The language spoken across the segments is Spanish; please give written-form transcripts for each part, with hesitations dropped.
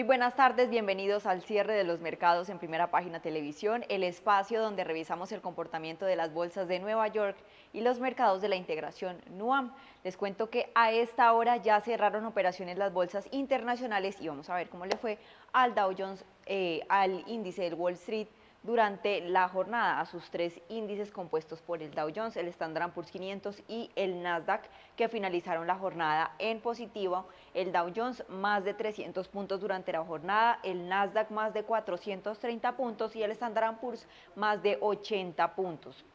Muy buenas tardes, bienvenidos al cierre de los mercados en Primera Página Televisión, el espacio donde revisamos el comportamiento de las bolsas de Nueva York y los mercados de la integración NUAM. Les cuento que a esta hora ya cerraron operaciones las bolsas internacionales y vamos a ver cómo le fue al Dow Jones, al índice del Wall Street durante la jornada a sus tres índices compuestos por el Dow Jones, el Standard Poor's 500 y el Nasdaq, que finalizaron la jornada en positivo. El Dow Jones más de 300 puntos durante la jornada, el Nasdaq más de 430 puntos y el Standard Poor's más de 80 puntos.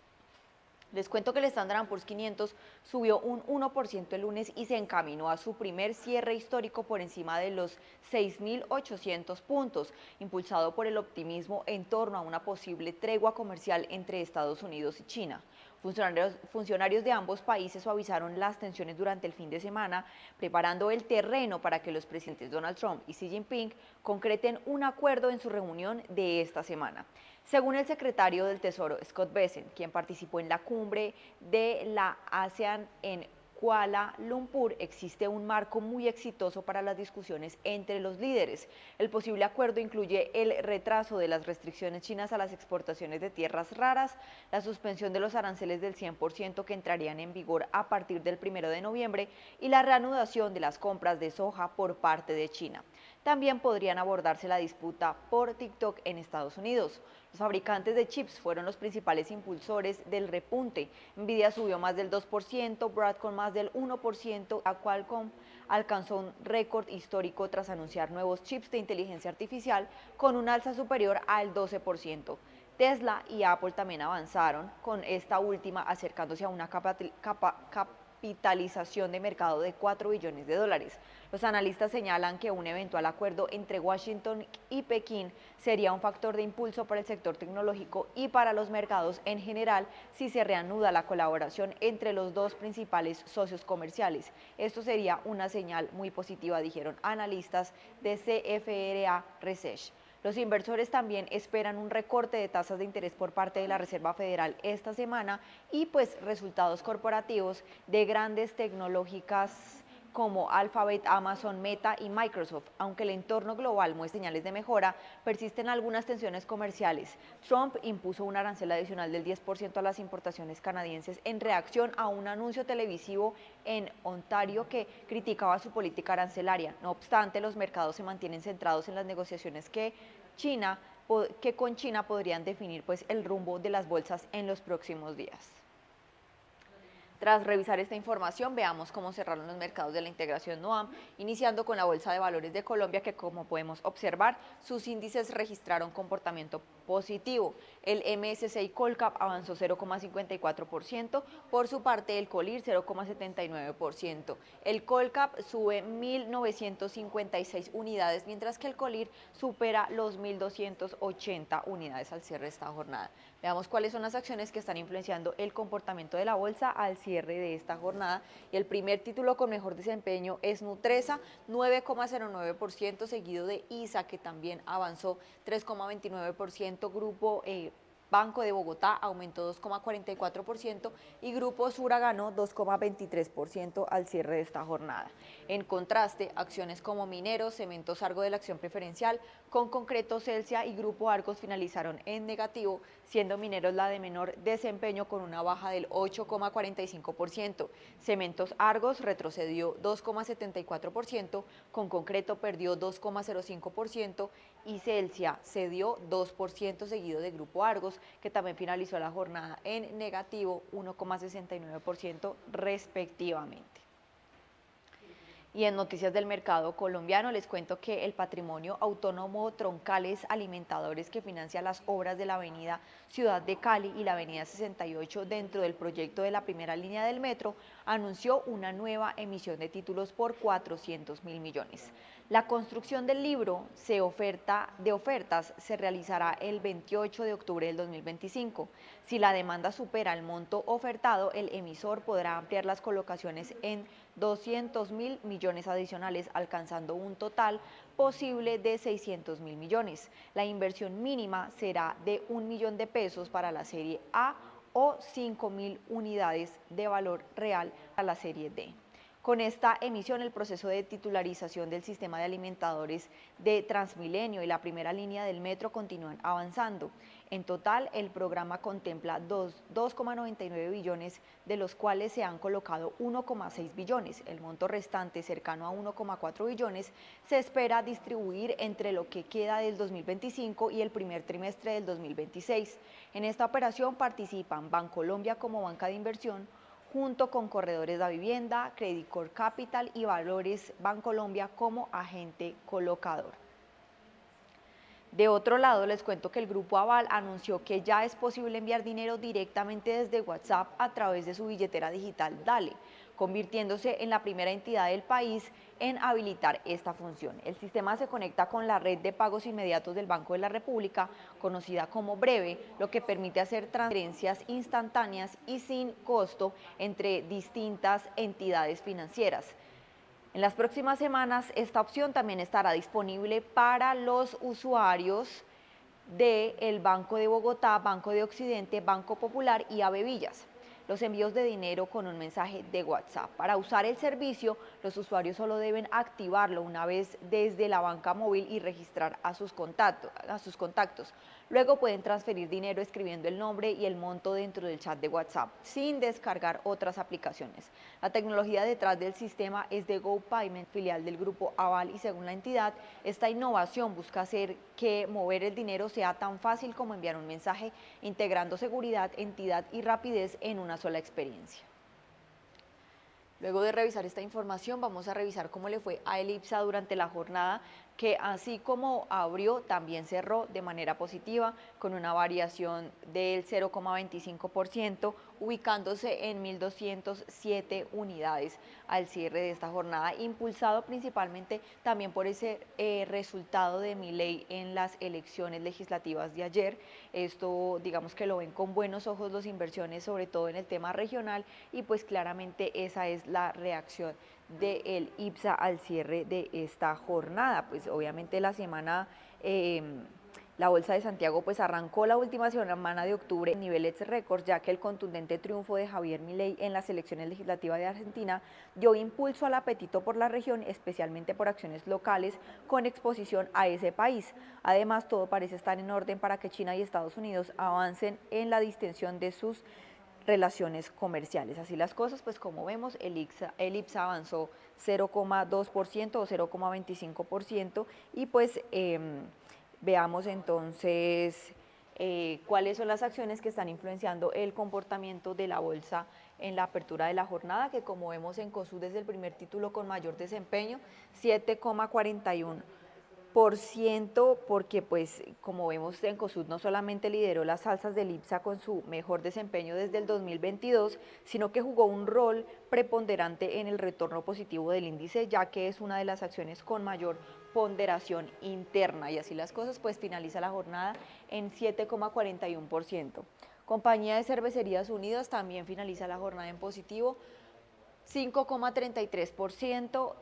Les cuento que el Standard Poor's 500 subió un 1% el lunes y se encaminó a su primer cierre histórico por encima de los 6.800 puntos, impulsado por el optimismo en torno a una posible tregua comercial entre Estados Unidos y China. Funcionarios de ambos países suavizaron las tensiones durante el fin de semana, preparando el terreno para que los presidentes Donald Trump y Xi Jinping concreten un acuerdo en su reunión de esta semana. Según el secretario del Tesoro, Scott Bessent, quien participó en la cumbre de la ASEAN en Kuala Lumpur, existe un marco muy exitoso para las discusiones entre los líderes. El posible acuerdo incluye el retraso de las restricciones chinas a las exportaciones de tierras raras, la suspensión de los aranceles del 100% que entrarían en vigor a partir del 1 de noviembre y la reanudación de las compras de soja por parte de China. También podrían abordarse la disputa por TikTok en Estados Unidos. Los fabricantes de chips fueron los principales impulsores del repunte. Nvidia subió más del 2%, Broadcom más del 1%, a Qualcomm alcanzó un récord histórico tras anunciar nuevos chips de inteligencia artificial con un alza superior al 12%. Tesla y Apple también avanzaron, con esta última acercándose a una capitalización de mercado de 4 billones de dólares. Los analistas señalan que un eventual acuerdo entre Washington y Pekín sería un factor de impulso para el sector tecnológico y para los mercados en general si se reanuda la colaboración entre los dos principales socios comerciales. Esto sería una señal muy positiva, dijeron analistas de CFRA Research. Los inversores también esperan un recorte de tasas de interés por parte de la Reserva Federal esta semana y pues resultados corporativos de grandes tecnológicas como Alphabet, Amazon, Meta y Microsoft. Aunque el entorno global muestra señales de mejora, persisten algunas tensiones comerciales. Trump impuso un arancel adicional del 10% a las importaciones canadienses en reacción a un anuncio televisivo en Ontario que criticaba su política arancelaria. No obstante, los mercados se mantienen centrados en las negociaciones que con China podrían definir pues el rumbo de las bolsas en los próximos días. Tras revisar esta información, veamos cómo cerraron los mercados de la integración NUAM, iniciando con la Bolsa de Valores de Colombia, que como podemos observar, sus índices registraron comportamiento positivo. El MSCI Colcap avanzó 0,54%, por su parte el Colir 0,79%. El Colcap sube 1.956 unidades, mientras que el Colir supera los 1.280 unidades al cierre de esta jornada. Veamos cuáles son las acciones que están influenciando el comportamiento de la bolsa al cierre de esta jornada. Y el primer título con mejor desempeño es Nutresa, 9,09%, seguido de ISA, que también avanzó 3,29%, Grupo Banco de Bogotá aumentó 2,44% y Grupo Sura ganó 2,23% al cierre de esta jornada. En contraste, acciones como Mineros, Cementos Argo de la acción preferencial, con Concreto, Celsia y Grupo Argos finalizaron en negativo, siendo Mineros la de menor desempeño con una baja del 8,45%. Cementos Argos retrocedió 2,74%, con Concreto perdió 2,05% y Celsia cedió 2%, seguido de Grupo Argos, que también finalizó la jornada en negativo 1,69% respectivamente. Y en noticias del mercado colombiano les cuento que el patrimonio autónomo Troncales Alimentadores, que financia las obras de la avenida Ciudad de Cali y la avenida 68 dentro del proyecto de la primera línea del metro, anunció una nueva emisión de títulos por 400.000 millones. La construcción del libro de ofertas se realizará el 28 de octubre del 2025. Si la demanda supera el monto ofertado, el emisor podrá ampliar las colocaciones en 200.000 millones adicionales, alcanzando un total posible de 600.000 millones. La inversión mínima será de 1 millón de pesos para la serie A o 5.000 unidades de valor real para la serie D. Con esta emisión, el proceso de titularización del sistema de alimentadores de Transmilenio y la primera línea del metro continúan avanzando. En total, el programa contempla 2,99 billones, de los cuales se han colocado 1,6 billones. El monto restante, cercano a 1,4 billones, se espera distribuir entre lo que queda del 2025 y el primer trimestre del 2026. En esta operación participan Bancolombia como banca de inversión, junto con Corredores de Vivienda, Credit Corp Capital y Valores Bancolombia como agente colocador. De otro lado, les cuento que el Grupo Aval anunció que ya es posible enviar dinero directamente desde WhatsApp a través de su billetera digital Dale, convirtiéndose en la primera entidad del país en habilitar esta función. El sistema se conecta con la red de pagos inmediatos del Banco de la República, conocida como Breve, lo que permite hacer transferencias instantáneas y sin costo entre distintas entidades financieras. En las próximas semanas, esta opción también estará disponible para los usuarios del Banco de Bogotá, Banco de Occidente, Banco Popular y Avevillas. Los envíos de dinero con un mensaje de WhatsApp. Para usar el servicio, los usuarios solo deben activarlo una vez desde la banca móvil y registrar a sus contactos. Luego pueden transferir dinero escribiendo el nombre y el monto dentro del chat de WhatsApp, sin descargar otras aplicaciones. La tecnología detrás del sistema es de GoPayment, filial del Grupo Aval, y según la entidad, esta innovación busca hacer que mover el dinero sea tan fácil como enviar un mensaje, integrando seguridad, entidad y rapidez en una sola experiencia. Luego de revisar esta información, vamos a revisar cómo le fue a el IPSA durante la jornada, que así como abrió, también cerró de manera positiva, con una variación del 0,25%, ubicándose en 1.207 unidades al cierre de esta jornada, impulsado principalmente también por ese resultado de Milei en las elecciones legislativas de ayer. Esto, digamos que lo ven con buenos ojos los inversiones, sobre todo en el tema regional, y pues claramente esa es la reacción del IPSA al cierre de esta jornada. Pues obviamente la semana, la Bolsa de Santiago pues arrancó la última semana de octubre en niveles récords, ya que el contundente triunfo de Javier Milei en las elecciones legislativas de Argentina dio impulso al apetito por la región, especialmente por acciones locales con exposición a ese país. Además, todo parece estar en orden para que China y Estados Unidos avancen en la distensión de sus relaciones comerciales. Así las cosas, pues como vemos, el IPSA avanzó 0,2% o 0,25%, y pues veamos entonces cuáles son las acciones que están influenciando el comportamiento de la bolsa en la apertura de la jornada, que como vemos en COSUD es el primer título con mayor desempeño, 7,41%, porque pues como vemos Cencosud no solamente lideró las alzas del IPSA con su mejor desempeño desde el 2022, sino que jugó un rol preponderante en el retorno positivo del índice, ya que es una de las acciones con mayor ponderación interna, y así las cosas, pues finaliza la jornada en 7,41%. Compañía de Cervecerías Unidas también finaliza la jornada en positivo, 5,33%,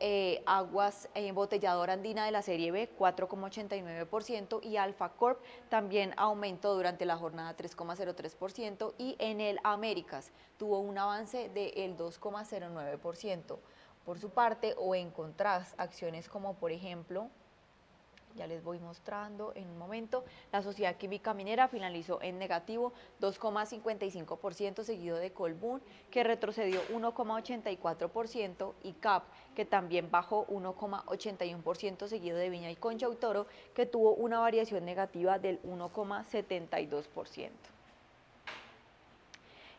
Aguas Embotelladora Andina de la serie B 4,89%, y Alfa Corp también aumentó durante la jornada 3,03%, y Enel Américas tuvo un avance del 2,09%. Por su parte, o en contraste, acciones como por ejemplo, ya les voy mostrando en un momento, la Sociedad Química Minera finalizó en negativo 2,55%, seguido de Colbún, que retrocedió 1,84%, y CAP, que también bajó 1,81%, seguido de Viña y Concha y Toro, que tuvo una variación negativa del 1,72%.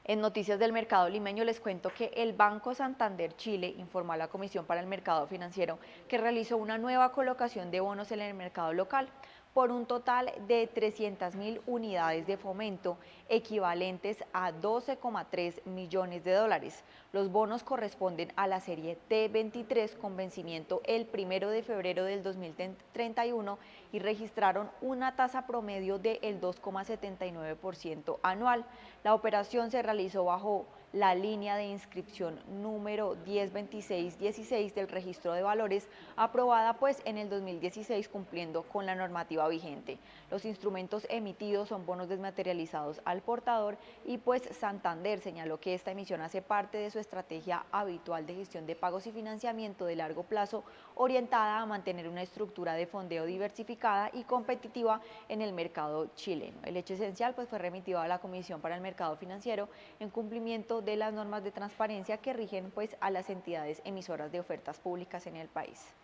En noticias del mercado limeño les cuento que el Banco Santander Chile informó a la Comisión para el Mercado Financiero que realizó una nueva colocación de bonos en el mercado local por un total de 300.000 unidades de fomento, equivalentes a 12,3 millones de dólares. Los bonos corresponden a la serie T23 con vencimiento el 1 de febrero del 2031 y registraron una tasa promedio del 2,79% anual. La operación se realizó bajo la línea de inscripción número 102616 del registro de valores, aprobada pues en el 2016 cumpliendo con la normativa vigente. Los instrumentos emitidos son bonos desmaterializados al portador y pues Santander señaló que esta emisión hace parte de su estrategia habitual de gestión de pagos y financiamiento de largo plazo orientada a mantener una estructura de fondeo diversificada y competitiva en el mercado chileno. El hecho esencial pues fue remitido a la Comisión para el Mercado Financiero en cumplimiento de las normas de transparencia que rigen pues a las entidades emisoras de ofertas públicas en el país.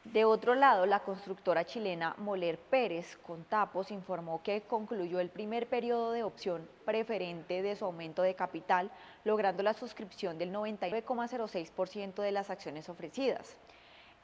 De otro lado, la constructora chilena Moler Pérez Contapos informó que concluyó el primer periodo de opción preferente de su aumento de capital, logrando la suscripción del 99,06% de las acciones ofrecidas.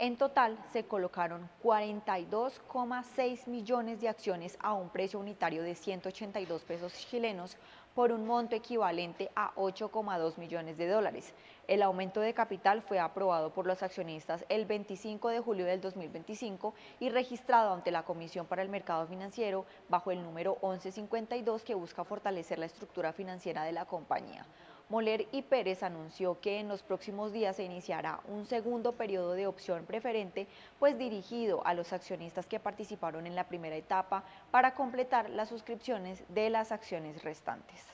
En total, se colocaron 42,6 millones de acciones a un precio unitario de 182 pesos chilenos por un monto equivalente a 8,2 millones de dólares. El aumento de capital fue aprobado por los accionistas el 25 de julio del 2025 y registrado ante la Comisión para el Mercado Financiero bajo el número 1152 que busca fortalecer la estructura financiera de la compañía. Moler y Pérez anunció que en los próximos días se iniciará un segundo periodo de opción preferente, pues dirigido a los accionistas que participaron en la primera etapa para completar las suscripciones de las acciones restantes.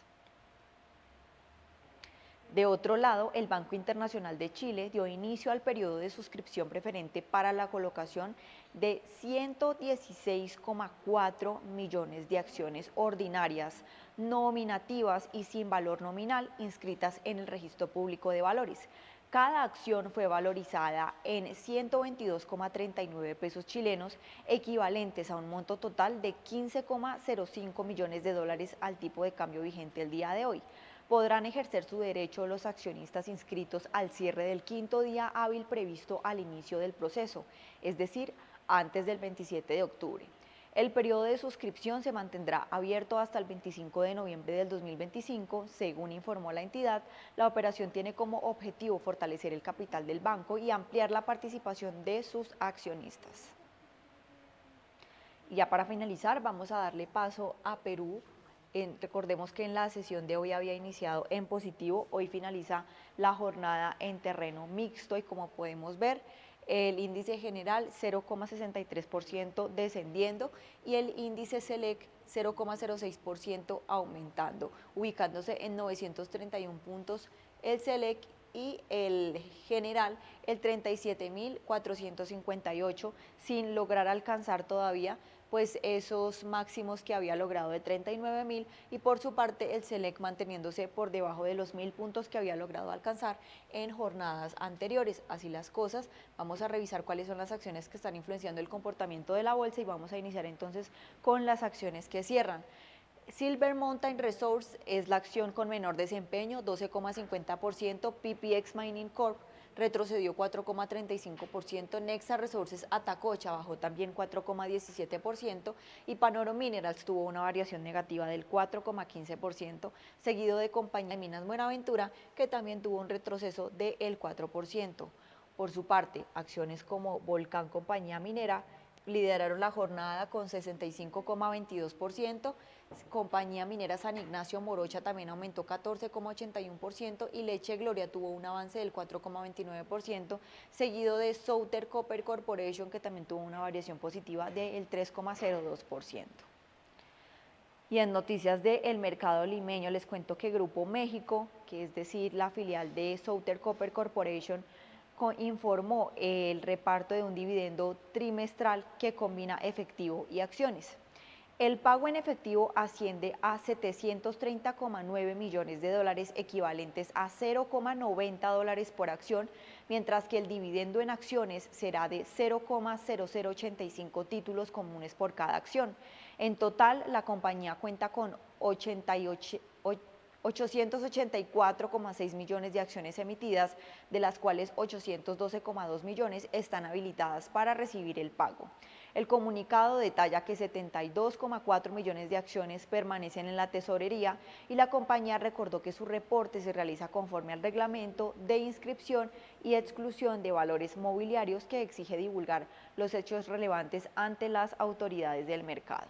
De otro lado, el Banco Internacional de Chile dio inicio al periodo de suscripción preferente para la colocación de 116,4 millones de acciones ordinarias, nominativas y sin valor nominal inscritas en el Registro Público de Valores. Cada acción fue valorizada en 122,39 pesos chilenos, equivalentes a un monto total de 15,05 millones de dólares al tipo de cambio vigente el día de hoy. Podrán ejercer su derecho los accionistas inscritos al cierre del quinto día hábil previsto al inicio del proceso, es decir, antes del 27 de octubre. El periodo de suscripción se mantendrá abierto hasta el 25 de noviembre del 2025, según informó la entidad. La operación tiene como objetivo fortalecer el capital del banco y ampliar la participación de sus accionistas. Y ya para finalizar, vamos a darle paso a Perú. Recordemos que en la sesión de hoy había iniciado en positivo, hoy finaliza la jornada en terreno mixto y como podemos ver, el índice general 0,63% descendiendo y el índice SELEC 0,06% aumentando, ubicándose en 931 puntos el SELEC y el general el 37.458, sin lograr alcanzar todavía pues esos máximos que había logrado de 39.000 y por su parte el SELEC manteniéndose por debajo de los 1.000 puntos que había logrado alcanzar en jornadas anteriores. Así las cosas, vamos a revisar cuáles son las acciones que están influenciando el comportamiento de la bolsa y vamos a iniciar entonces con las acciones que cierran. Silver Mountain Resource es la acción con menor desempeño, 12,50%, PPX Mining Corp retrocedió 4,35%, Nexa Resources Atacocha bajó también 4,17% y Panoro Minerals tuvo una variación negativa del 4,15%, seguido de Compañía de Minas Buenaventura que también tuvo un retroceso del 4%. Por su parte, acciones como Volcán Compañía Minera lideraron la jornada con 65,22%, Compañía Minera San Ignacio Morocha también aumentó 14,81% y Leche Gloria tuvo un avance del 4,29%, seguido de Southern Copper Corporation que también tuvo una variación positiva del 3,02%. Y en noticias del mercado limeño les cuento que Grupo México, que es decir la filial de Southern Copper Corporation, informó el reparto de un dividendo trimestral que combina efectivo y acciones. El pago en efectivo asciende a 730,9 millones de dólares, equivalentes a 0,90 dólares por acción, mientras que el dividendo en acciones será de 0,0085 títulos comunes por cada acción. En total, la compañía cuenta con 884,6 millones de acciones emitidas, de las cuales 812,2 millones están habilitadas para recibir el pago. El comunicado detalla que 72,4 millones de acciones permanecen en la tesorería y la compañía recordó que su reporte se realiza conforme al reglamento de inscripción y exclusión de valores mobiliarios que exige divulgar los hechos relevantes ante las autoridades del mercado.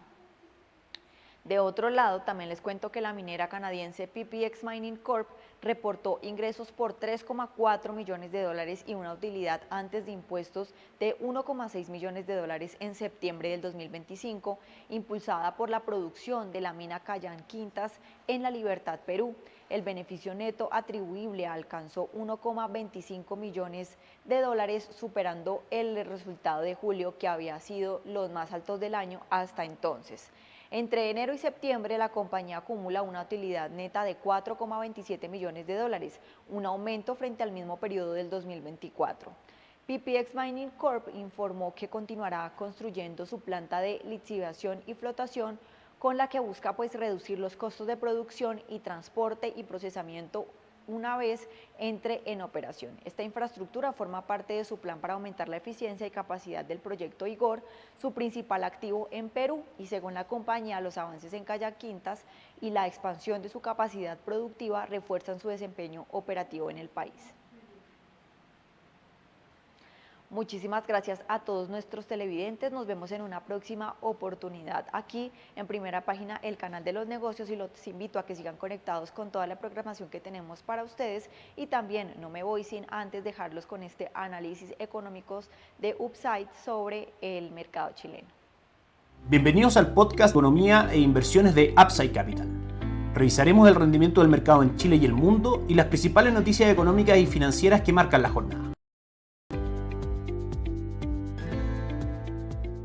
De otro lado, también les cuento que la minera canadiense PPX Mining Corp reportó ingresos por 3,4 millones de dólares y una utilidad antes de impuestos de 1,6 millones de dólares en septiembre del 2025, impulsada por la producción de la mina Cayán Quintas en La Libertad, Perú. El beneficio neto atribuible alcanzó 1,25 millones de dólares, superando el resultado de julio, que había sido los más altos del año hasta entonces. Entre enero y septiembre, la compañía acumula una utilidad neta de 4,27 millones de dólares, un aumento frente al mismo periodo del 2024. PPX Mining Corp informó que continuará construyendo su planta de lixiviación y flotación, con la que busca reducir los costos de producción y transporte y procesamiento una vez entre en operación. Esta infraestructura forma parte de su plan para aumentar la eficiencia y capacidad del proyecto Igor, su principal activo en Perú, y según la compañía, los avances en Cayán Quintas y la expansión de su capacidad productiva refuerzan su desempeño operativo en el país. Muchísimas gracias a todos nuestros televidentes. Nos vemos en una próxima oportunidad aquí en Primera Página, el canal de los negocios, y los invito a que sigan conectados con toda la programación que tenemos para ustedes. Y también no me voy sin antes dejarlos con este análisis económicos de Upside sobre el mercado chileno. Bienvenidos al podcast Economía e Inversiones de Upside Capital. Revisaremos el rendimiento del mercado en Chile y el mundo y las principales noticias económicas y financieras que marcan la jornada.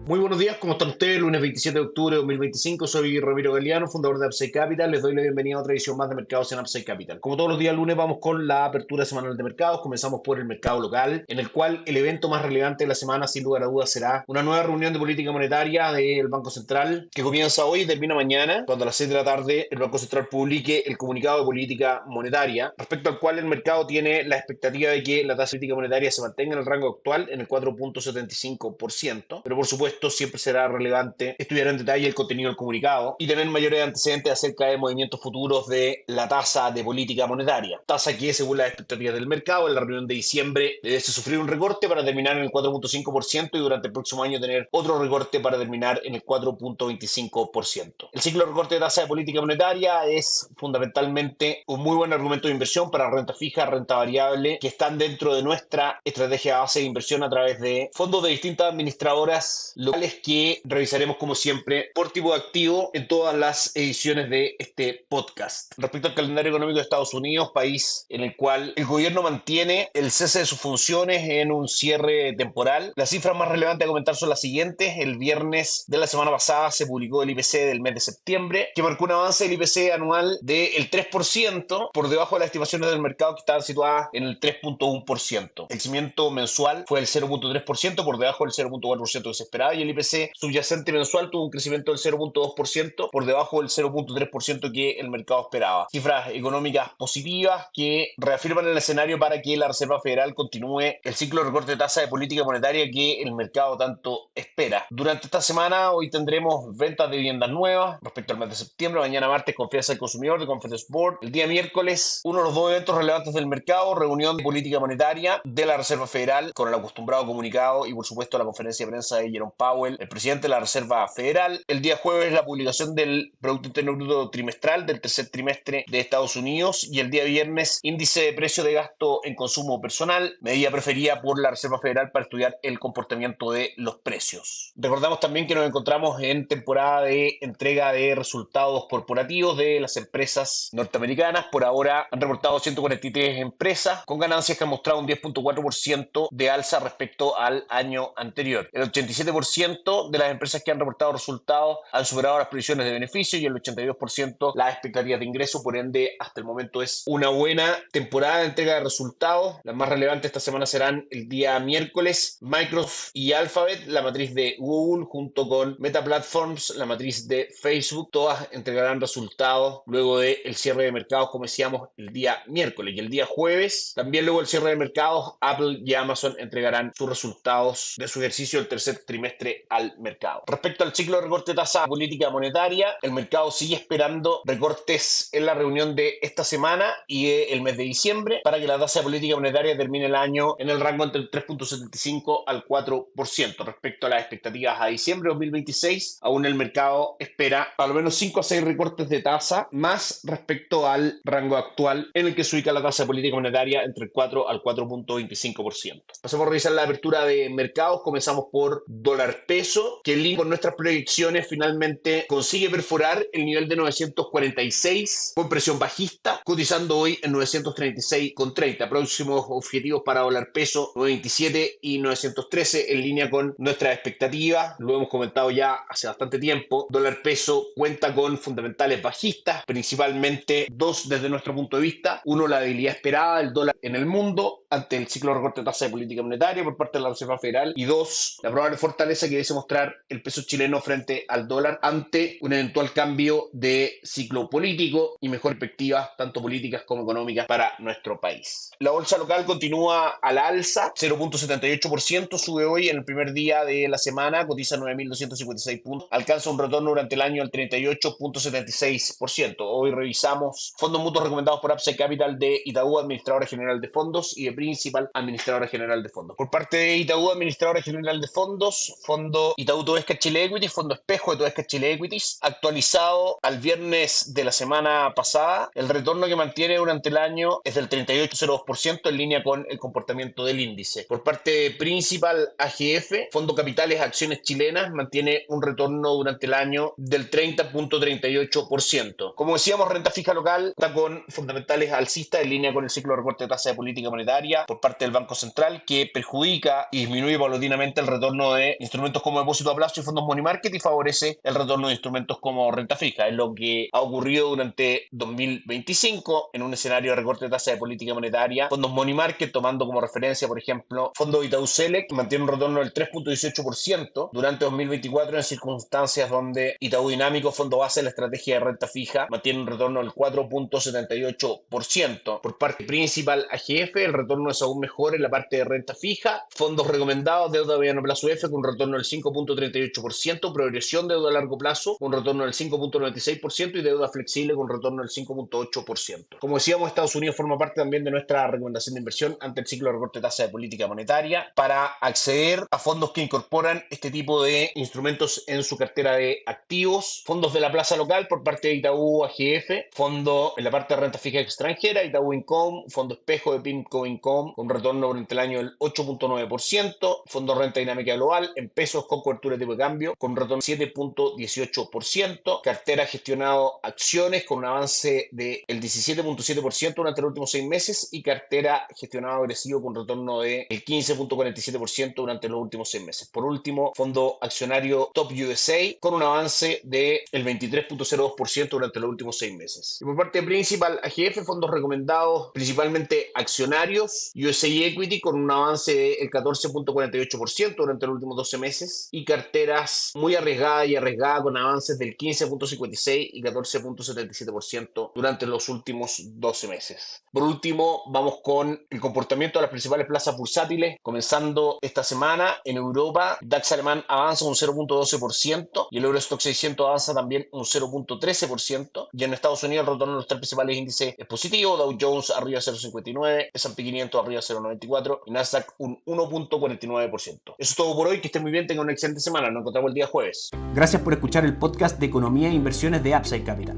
Muy buenos días, ¿cómo están ustedes? Lunes 27 de octubre de 2025, soy Ramiro Galeano, fundador de Upside Capital. Les doy la bienvenida a otra edición más de Mercados en Upside Capital. Como todos los días lunes, vamos con la apertura semanal de mercados. Comenzamos por el mercado local, en el cual el evento más relevante de la semana, sin lugar a dudas, será una nueva reunión de política monetaria del Banco Central, que comienza hoy y termina mañana, cuando a las 6 de la tarde el Banco Central publique el comunicado de política monetaria, respecto al cual el mercado tiene la expectativa de que la tasa de política monetaria se mantenga en el rango actual, en el 4,75%, pero por supuesto siempre será relevante estudiar en detalle el contenido del comunicado y tener mayores antecedentes acerca de movimientos futuros de la tasa de política monetaria. Tasa que, según las expectativas del mercado, en la reunión de diciembre debe sufrir un recorte para terminar en el 4,5% y durante el próximo año tener otro recorte para terminar en el 4,25%. El ciclo de recorte de tasa de política monetaria es fundamentalmente un muy buen argumento de inversión para renta fija, renta variable, que están dentro de nuestra estrategia base de inversión a través de fondos de distintas administradoras locales que revisaremos como siempre por tipo de activo en todas las ediciones de este podcast. Respecto al calendario económico de Estados Unidos, país en el cual el gobierno mantiene el cese de sus funciones en un cierre temporal, las cifras más relevantes a comentar son las siguientes. El viernes de la semana pasada se publicó el IPC del mes de septiembre, que marcó un avance del IPC anual del 3%, por debajo de las estimaciones del mercado, que estaban situadas en el 3,1%. El crecimiento mensual fue el 0,3%, por debajo del 0,4% que se esperaba, y el IPC subyacente mensual tuvo un crecimiento del 0,2%, por debajo del 0,3% que el mercado esperaba. Cifras económicas positivas que reafirman el escenario para que la Reserva Federal continúe el ciclo de recorte de tasa de política monetaria que el mercado tanto espera. Durante esta semana, hoy tendremos ventas de viviendas nuevas respecto al mes de septiembre. Mañana martes, confianza del consumidor de Conference Board. El día miércoles, uno de los dos eventos relevantes del mercado, reunión de política monetaria de la Reserva Federal con el acostumbrado comunicado y por supuesto la conferencia de prensa de Jerome Powell, el presidente de la Reserva Federal. El día jueves, la publicación del Producto Interno Bruto trimestral del tercer trimestre de Estados Unidos, y el día viernes, índice de precio de gasto en consumo personal, medida preferida por la Reserva Federal para estudiar el comportamiento de los precios. Recordamos también que nos encontramos en temporada de entrega de resultados corporativos de las empresas norteamericanas. Por ahora han reportado 143 empresas con ganancias que han mostrado un 10,4% de alza respecto al año anterior. El 87% de las empresas que han reportado resultados han superado las previsiones de beneficio y el 82% las expectativas de ingreso. Por ende, hasta el momento es una buena temporada de entrega de resultados. Las más relevantes esta semana serán el día miércoles Microsoft y Alphabet, la matriz de Google, junto con Meta Platforms, la matriz de Facebook. Todas entregarán resultados luego del cierre de mercados, como decíamos, el día miércoles. Y el día jueves, también luego del cierre de mercados, Apple y Amazon entregarán sus resultados de su ejercicio del tercer trimestre trimestre al mercado. Respecto al ciclo de recorte de tasa política monetaria, el mercado sigue esperando recortes en la reunión de esta semana y el mes de diciembre para que la tasa política monetaria termine el año en el rango entre el 3.75 al 4%. Respecto a las expectativas a diciembre de 2026, aún el mercado espera al menos 5 a 6 recortes de tasa más respecto al rango actual en el que se ubica la tasa política monetaria entre el 4 al 4.25%. Pasamos a revisar la apertura de mercados. Comenzamos por dólar peso, que en línea con nuestras proyecciones finalmente consigue perforar el nivel de 946 con presión bajista, cotizando hoy en 936,30. Próximos objetivos para dólar peso 927 y 913 en línea con nuestras expectativas. Lo hemos comentado ya hace bastante tiempo. Dólar peso cuenta con fundamentales bajistas, principalmente dos desde nuestro punto de vista. Uno, la debilidad esperada del dólar en el mundo ante el ciclo de recorte de tasa de política monetaria por parte de la Reserva Federal, y dos, la probable fortaleza que debe mostrar el peso chileno frente al dólar ante un eventual cambio de ciclo político y mejor perspectivas tanto políticas como económicas para nuestro país. La bolsa local continúa a la alza, 0.78%, sube hoy en el primer día de la semana, cotiza 9.256 puntos, alcanza un retorno durante el año al 38.76%. Hoy revisamos fondos mutuos recomendados por Upside Capital de Itaú, administradora general de fondos, y de Principal, administradora general de fondos. Por parte de Itaú, administradora general de fondos, fondo Itaú Tobesca Chile Equities, fondo espejo de Tobesca Chile Equities, actualizado al viernes de la semana pasada. El retorno que mantiene durante el año es del 38,02%, en línea con el comportamiento del índice. Por parte de Principal AGF, fondo capitales acciones chilenas, mantiene un retorno durante el año del 30.38%. Como decíamos, renta fija local está con fundamentales alcistas en línea con el ciclo de recorte de tasa de política monetaria por parte del Banco Central, que perjudica y disminuye paulatinamente el retorno de instrumentos como depósito a plazo y fondos money market y favorece el retorno de instrumentos como renta fija. Es lo que ha ocurrido durante 2025 en un escenario de recorte de tasa de política monetaria. Fondos money market, tomando como referencia, por ejemplo, fondo Itaú Select, mantiene un retorno del 3.18% durante 2024 en circunstancias donde Itaú Dinámico, fondo base de la estrategia de renta fija, mantiene un retorno del 4.78%. Por parte Principal AGF, el retorno es aún mejor en la parte de renta fija. Fondos recomendados, deuda de mediano plazo F con un retorno del 5.38%, progresión de deuda a largo plazo con un retorno del 5.96% y deuda flexible con un retorno del 5.8%. Como decíamos, Estados Unidos forma parte también de nuestra recomendación de inversión ante el ciclo de recorte de tasa de política monetaria para acceder a fondos que incorporan este tipo de instrumentos en su cartera de activos. Fondos de la plaza local por parte de Itaú AGF, fondo en la parte de renta fija extranjera, Itaú Income, fondo espejo de PIMCO Income con un retorno durante el año del 8.9%, fondo renta dinámica global en pesos con cobertura de tipo de cambio con un retorno 7.18%, cartera gestionado acciones con un avance del 17.7% durante los últimos 6 meses y cartera gestionado agresivo con un retorno del 15.47% durante los últimos 6 meses. Por último, fondo accionario Top USA con un avance del 23.02% durante los últimos 6 meses. Y por parte de Principal AGF, fondos recomendados principalmente accionarios, USA Equity con un avance del 14.48% durante los últimos 12 meses y carteras muy arriesgadas con avances del 15.56% y 14.77% durante los últimos 12 meses. Por último, vamos con el comportamiento de las principales plazas bursátiles. Comenzando esta semana en Europa, DAX alemán avanza un 0.12% y el Eurostoxx 600 avanza también un 0.13%, y en Estados Unidos el retorno de los tres principales índices es positivo. Dow Jones arriba 0.59%, S&P 500 arriba 0.94% y Nasdaq un 1.49%. Eso es todo por hoy, que estén muy bien, tengan una excelente semana, nos encontramos el día jueves. Gracias por escuchar el podcast de Economía e Inversiones de Upside Capital.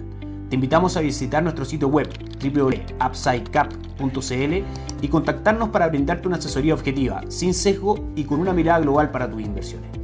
Te invitamos a visitar nuestro sitio web www.upsidecap.cl y contactarnos para brindarte una asesoría objetiva, sin sesgo y con una mirada global para tus inversiones.